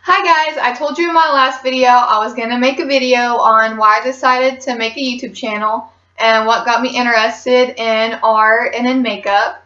Hi guys, I told you in my last video I was going to make a video on why I decided to make a YouTube channel and what got me interested in art and in makeup.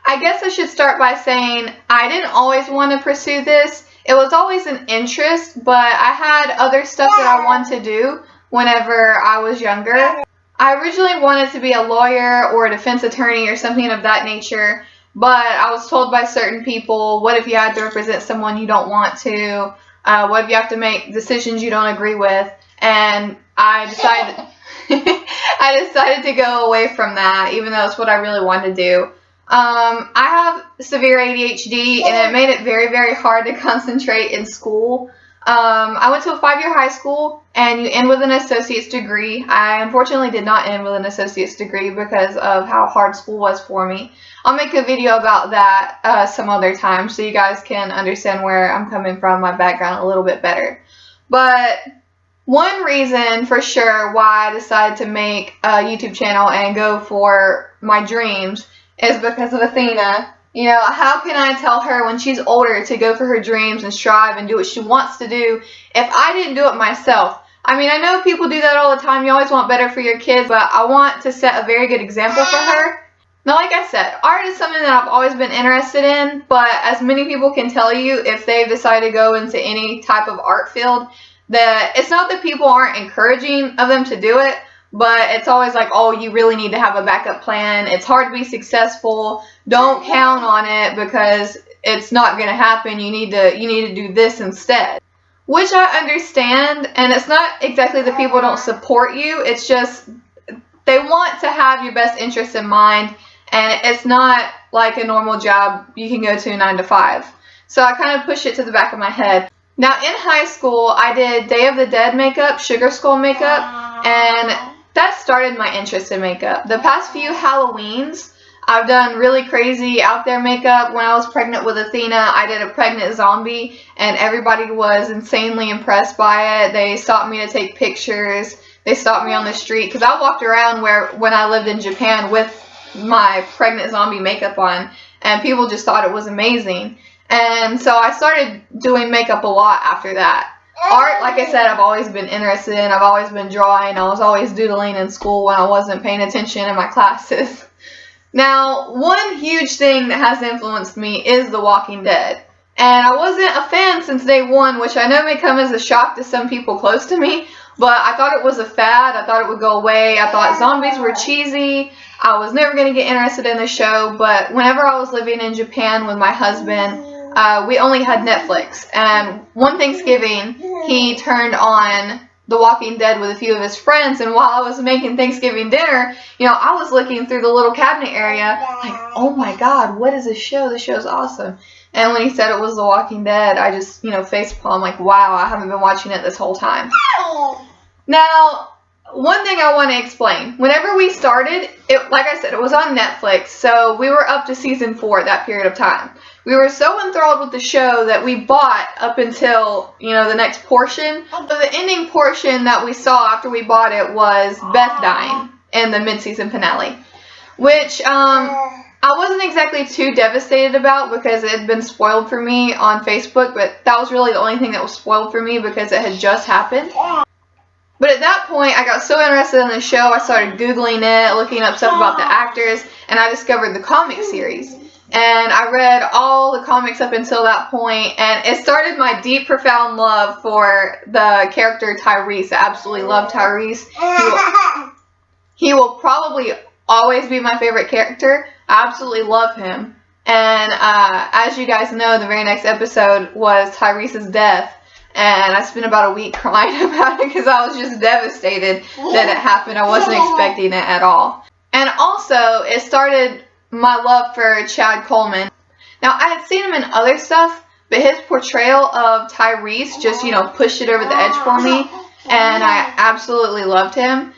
I guess I should start by saying I didn't always want to pursue this. It was always an interest, but I had other stuff that I wanted to do whenever I was younger. I originally wanted to be a lawyer or a defense attorney or something of that nature. But I was told by certain people, what if you had to represent someone you don't want to? What if you have to make decisions you don't agree with? And I decided to go away from that, even though it's what I really wanted to do. I have severe ADHD, and it made it very, very hard to concentrate in school. I went to a 5-year high school, and you end with an associate's degree. I unfortunately did not end with an associate's degree because of how hard school was for me. I'll make a video about that some other time so you guys can understand where I'm coming from, my background a little bit better. But one reason for sure why I decided to make a YouTube channel and go for my dreams is because of Athena. You know, how can I tell her when she's older to go for her dreams and strive and do what she wants to do if I didn't do it myself? I mean, I know people do that all the time. You always want better for your kids, but I want to set a very good example for her. Now, like I said, art is something that I've always been interested in, but as many people can tell you, if they've decided to go into any type of art field, that it's not that people aren't encouraging of them to do it, but it's always like, oh, you really need to have a backup plan. It's hard to be successful. Don't count on it because it's not going to happen. You need to do this instead. Which I understand, and it's not exactly that people don't support you. It's just they want to have your best interests in mind, and it's not like a normal job you can go to 9 to 5. So I kind of push it to the back of my head. Now, in high school, I did Day of the Dead makeup, sugar skull makeup, and that started my interest in makeup. The past few Halloweens, I've done really crazy out there makeup. When I was pregnant with Athena, I did a pregnant zombie, and everybody was insanely impressed by it. They stopped me to take pictures. They stopped me on the street, because I walked around when I lived in Japan with my pregnant zombie makeup on, and people just thought it was amazing. And so I started doing makeup a lot after that. Art, like I said, I've always been interested in. I've always been drawing. I was always doodling in school when I wasn't paying attention in my classes. Now, one huge thing that has influenced me is The Walking Dead. And I wasn't a fan since day one, which I know may come as a shock to some people close to me, but I thought it was a fad. I thought it would go away. I thought zombies were cheesy. I was never going to get interested in the show, but whenever I was living in Japan with my husband, we only had Netflix, and one Thanksgiving, he turned on The Walking Dead with a few of his friends, and while I was making Thanksgiving dinner, you know, I was looking through the little cabinet area, like, oh my god, what is this show? This show's awesome. And when he said it was The Walking Dead, I just, you know, facepalm, like, wow, I haven't been watching it this whole time. Now, one thing I want to explain. Whenever we started, like I said, it was on Netflix, so we were up to season 4 at that period of time. We were so enthralled with the show that we bought up until, you know, the next portion. So the ending portion that we saw after we bought it was Beth dying in the mid-season finale, which I wasn't exactly too devastated about because it had been spoiled for me on Facebook, but that was really the only thing that was spoiled for me because it had just happened. But at that point, I got so interested in the show, I started Googling it, looking up stuff about the actors, and I discovered the comic series. And I read all the comics up until that point, and it started my deep, profound love for the character Tyrese. I absolutely love Tyrese. He will probably always be my favorite character. I absolutely love him. And as you guys know, the very next episode was Tyrese's death. And I spent about a week crying about it because I was just devastated that it happened. I wasn't expecting it at all. And also, it started my love for Chad Coleman. Now, I had seen him in other stuff, but his portrayal of Tyrese just, you know, pushed it over the edge for me, and I absolutely loved him.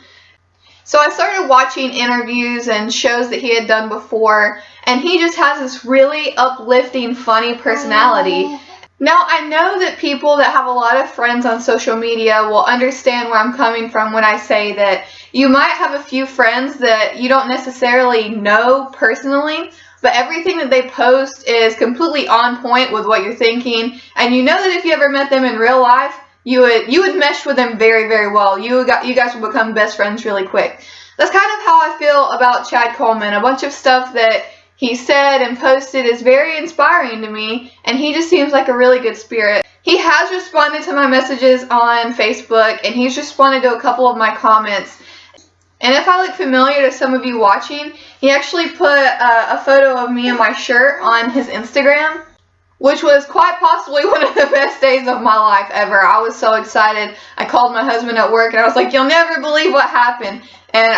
So I started watching interviews and shows that he had done before, and he just has this really uplifting, funny personality. Now, I know that people that have a lot of friends on social media will understand where I'm coming from when I say that you might have a few friends that you don't necessarily know personally, but everything that they post is completely on point with what you're thinking, and you know that if you ever met them in real life, you would mesh with them very, very well. You guys will become best friends really quick. That's kind of how I feel about Chad Coleman. A bunch of stuff that he said and posted is very inspiring to me, and he just seems like a really good spirit. He has responded to my messages on Facebook, and he's responded to a couple of my comments. And if I look familiar to some of you watching, he actually put a photo of me in my shirt on his Instagram, which was quite possibly one of the best days of my life ever. I was so excited. I called my husband at work, and I was like, "You'll never believe what happened." And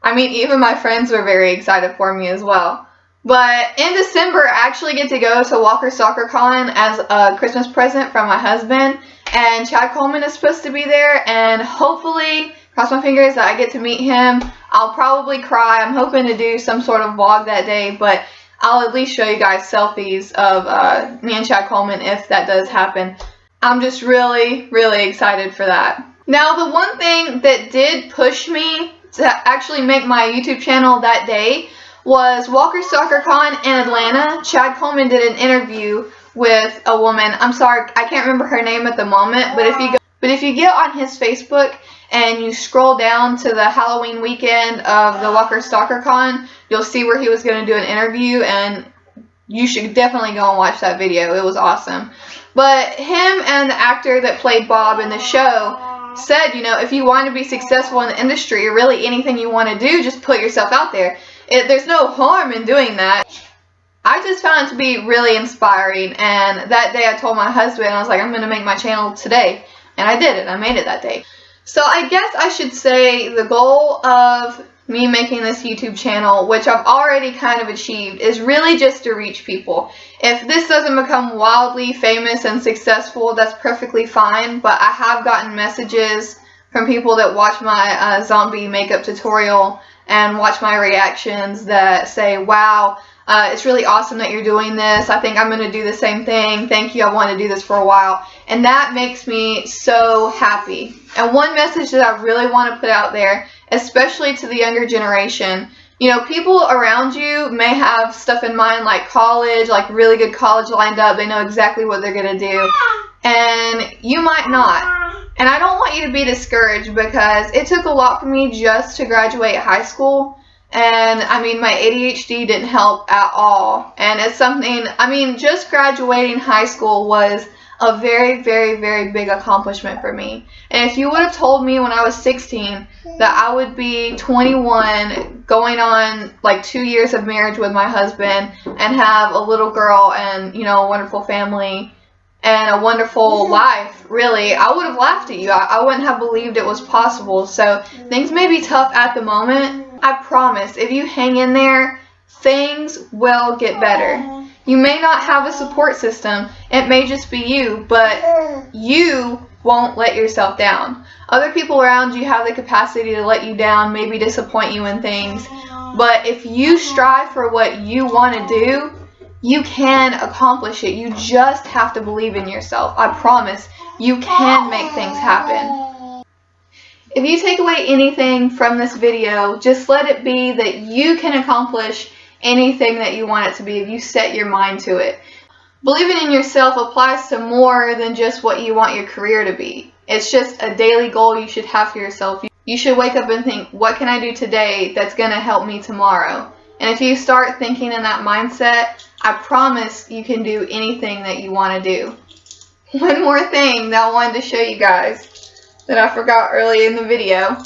I mean, even my friends were very excited for me as well. But in December, I actually get to go to Walker Soccer Con as a Christmas present from my husband. And Chad Coleman is supposed to be there. And hopefully, cross my fingers that I get to meet him. I'll probably cry. I'm hoping to do some sort of vlog that day. But I'll at least show you guys selfies of me and Chad Coleman if that does happen. I'm just really, really excited for that. Now, the one thing that did push me to actually make my YouTube channel that day was Walker Soccer Con in Atlanta. Chad Coleman did an interview with a woman. I'm sorry, I can't remember her name at the moment, but if you get on his Facebook and you scroll down to the Halloween weekend of the Walker Soccer Con, you'll see where he was going to do an interview, and you should definitely go and watch that video. It was awesome. But him and the actor that played Bob in the show said, you know, if you want to be successful in the industry or really anything you want to do, just put yourself out there. There's no harm in doing that. I just found it to be really inspiring, and that day I told my husband, I was like, I'm going to make my channel today, and I did it. I made it that day. So I guess I should say the goal of me making this YouTube channel, which I've already kind of achieved, is really just to reach people. If this doesn't become wildly famous and successful, that's perfectly fine, but I have gotten messages from people that watch my zombie makeup tutorial and watch my reactions that say, wow, it's really awesome that you're doing this. I think I'm going to do the same thing. Thank you. I want to do this for a while. And that makes me so happy. And one message that I really want to put out there, especially to the younger generation, you know, people around you may have stuff in mind like college, like really good college lined up. They know exactly what they're going to do. And you might not. And I don't want you to be discouraged, because it took a lot for me just to graduate high school. And I mean, my ADHD didn't help at all. And it's something, I mean, just graduating high school was a very, very, very big accomplishment for me. And if you would have told me when I was 16 that I would be 21, going on like 2 years of marriage with my husband, and have a little girl and, you know, a wonderful family and a wonderful life, really, I would have laughed at you. I wouldn't have believed it was possible. So things may be tough at the moment. I promise, if you hang in there, things will get better. You may not have a support system. It may just be you, but you won't let yourself down. Other people around you have the capacity to let you down, maybe disappoint you in things. But if you strive for what you want to do, you can accomplish it. You just have to believe in yourself. I promise you can make things happen. If you take away anything from this video, just let it be that you can accomplish anything that you want it to be if you set your mind to it. Believing in yourself applies to more than just what you want your career to be. It's just a daily goal you should have for yourself. You should wake up and think, what can I do today that's going to help me tomorrow? And if you start thinking in that mindset, I promise you can do anything that you want to do. One more thing that I wanted to show you guys that I forgot early in the video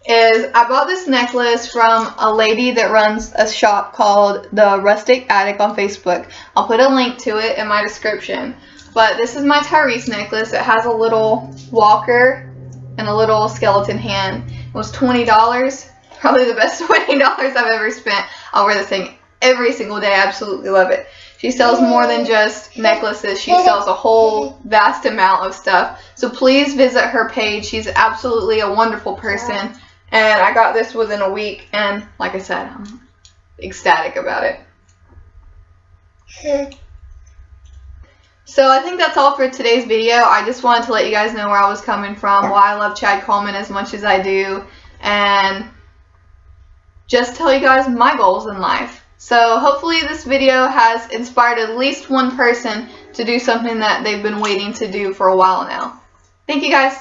is I bought this necklace from a lady that runs a shop called The Rustic Attic on Facebook. I'll put a link to it in my description. But this is my Tyrese necklace. It has a little walker and a little skeleton hand. It was $20. Probably the best $20 I've ever spent. I'll wear this thing every single day. I absolutely love it. She sells more than just necklaces. She sells a whole vast amount of stuff. So please visit her page. She's absolutely a wonderful person. And I got this within a week. And like I said, I'm ecstatic about it. So I think that's all for today's video. I just wanted to let you guys know where I was coming from, why I love Chad Coleman as much as I do, and just tell you guys my goals in life. So hopefully this video has inspired at least one person to do something that they've been waiting to do for a while now. Thank you guys.